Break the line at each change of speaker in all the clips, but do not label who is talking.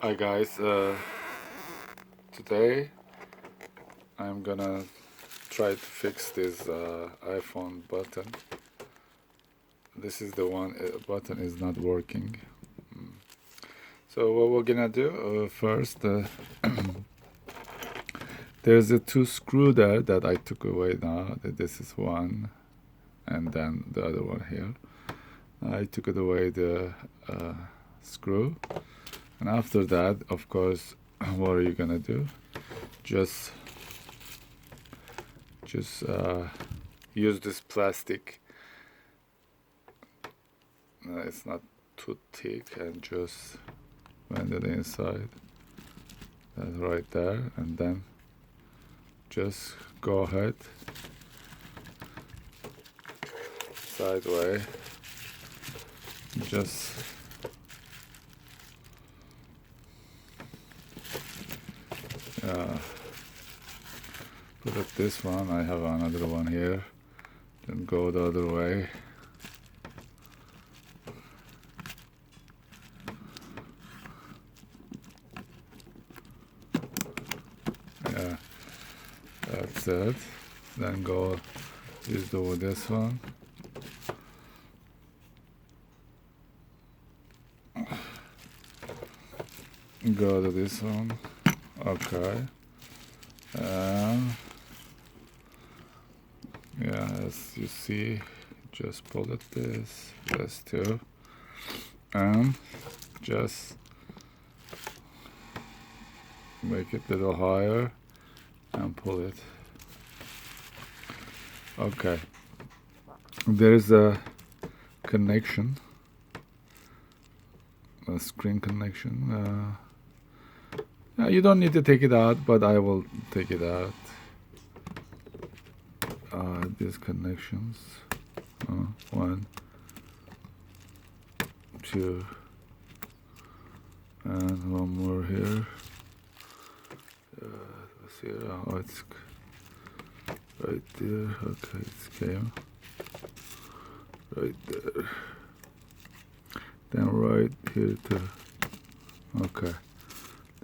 Hi guys, today I'm gonna try to fix this iPhone button. This is the one button is not working. Mm. So what we're gonna do first, there's a two screw there that I took away now. This is one, and then the other one here. I took it away the screw, and after that, of course, what are you gonna do? Just use this plastic. It's not too thick, and just bend it inside. That's right there, and then just go ahead sideways. Just put it this one. I have another one here. Then go the other way. Yeah, that's it. Then go use this one. Go to this one. Okay. Yeah, as you see, just pull it this too, and just make it a little higher and pull it. Okay, there is a connection, a screen connection. You don't need to take it out, but I will take it out. These connections, 1, 2, and one more here. Let's see. Oh, it's right there. Okay, it came right there. Then right here too. Okay.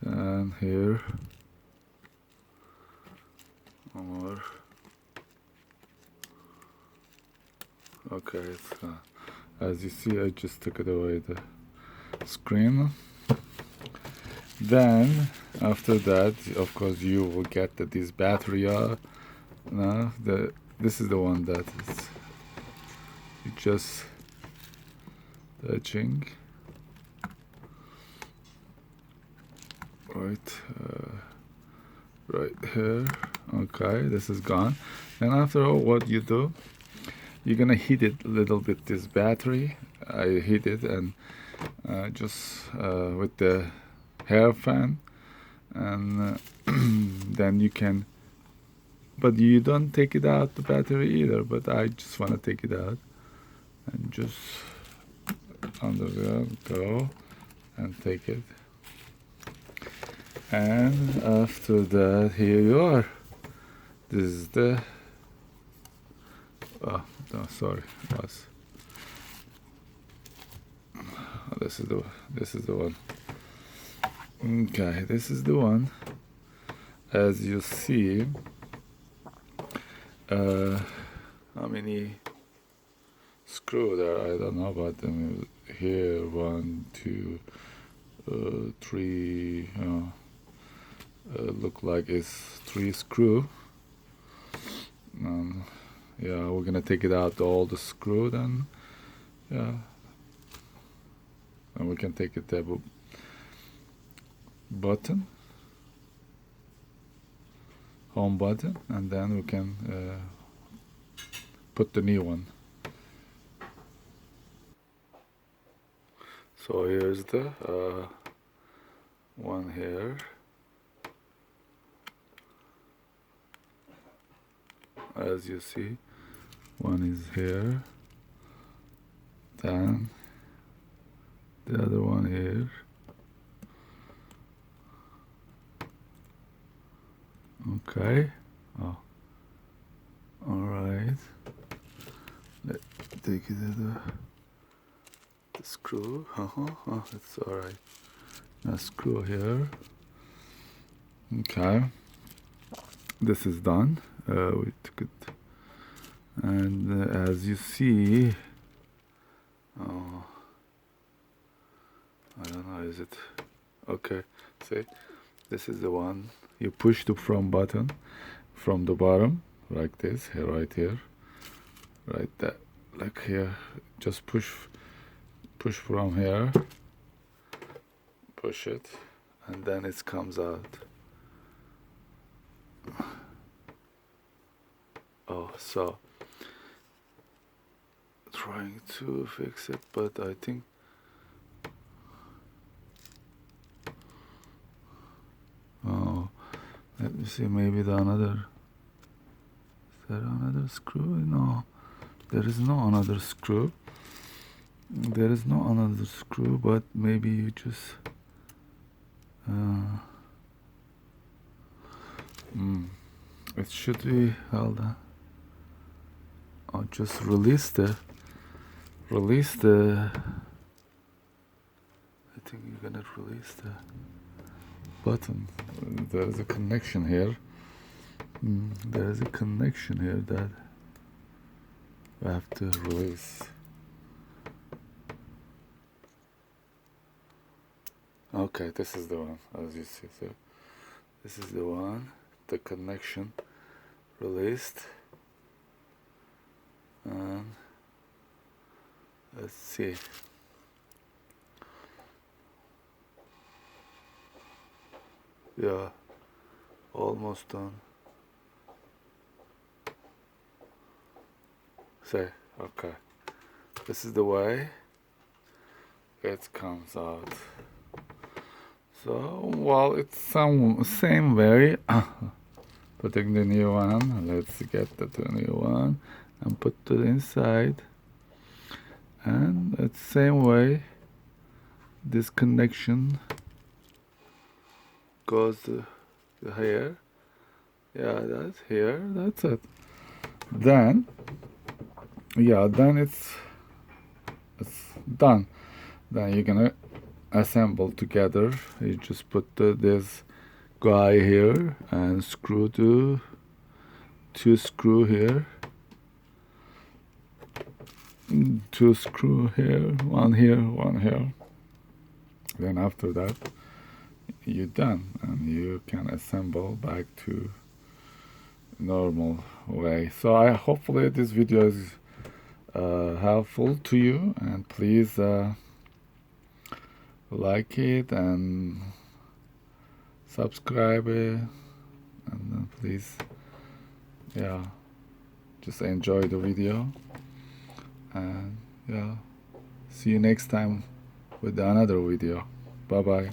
Then here. One more. Okay, it's gone. As you see, I just took it away the screen. Then after that, of course, you will get this battery. This is the one that is just touching right here. Okay, this is gone. And after all, what you do, you're gonna heat it a little bit, this battery. I heat it, and just with the hair fan, and then you can, but you don't take it out the battery either, but I just want to take it out, and just under there, go and take it. And after that, here you are. This is the oh no, sorry, was this is the one. Okay, this is the one. As you see, how many screw there? I don't know, but here 1, 2, 3. Look like it's 3 screw. Yeah, we're gonna take it out all the screw then. Yeah, and we can take it the button, home button, and then we can put the new one. So here's the one here. As you see, one is here, then the other one here. Okay. Oh, all right. Let's take it to the screw. It's all right. a screw here. Okay, this is done. We took it, and as you see, oh, I don't know, is it okay? See, this is the one you push the from button from the bottom like this here, right here, right there, like here. Just push from here, push it, and then it comes out. Oh, so trying to fix it, but I think oh, let me see, maybe the another, is there another screw? No, there is no another screw. There is no another screw, but maybe you just it should be held on. Or just release the I think you're gonna release the button. There is a connection here. There is a connection here that we have to release. Okay, this is the one, as you see. So this is the one, the connection released. And let's see. Yeah, almost done. Say, okay. This is the way it comes out. So, well, it's some same way. Putting the new one. Let's get the new one and put it inside. And it's same way. This connection goes to here. Yeah, that's here. That's it. Then, yeah, then it's done. Then you're gonna assemble together. You just put this guy here and screw two screw here, two screw here, one here. Then after that you're done and you can assemble back to normal way. So I hopefully this video is helpful to you, and please like it and subscribe it, and then please, yeah, just enjoy the video, and yeah, see you next time with another video. Bye bye.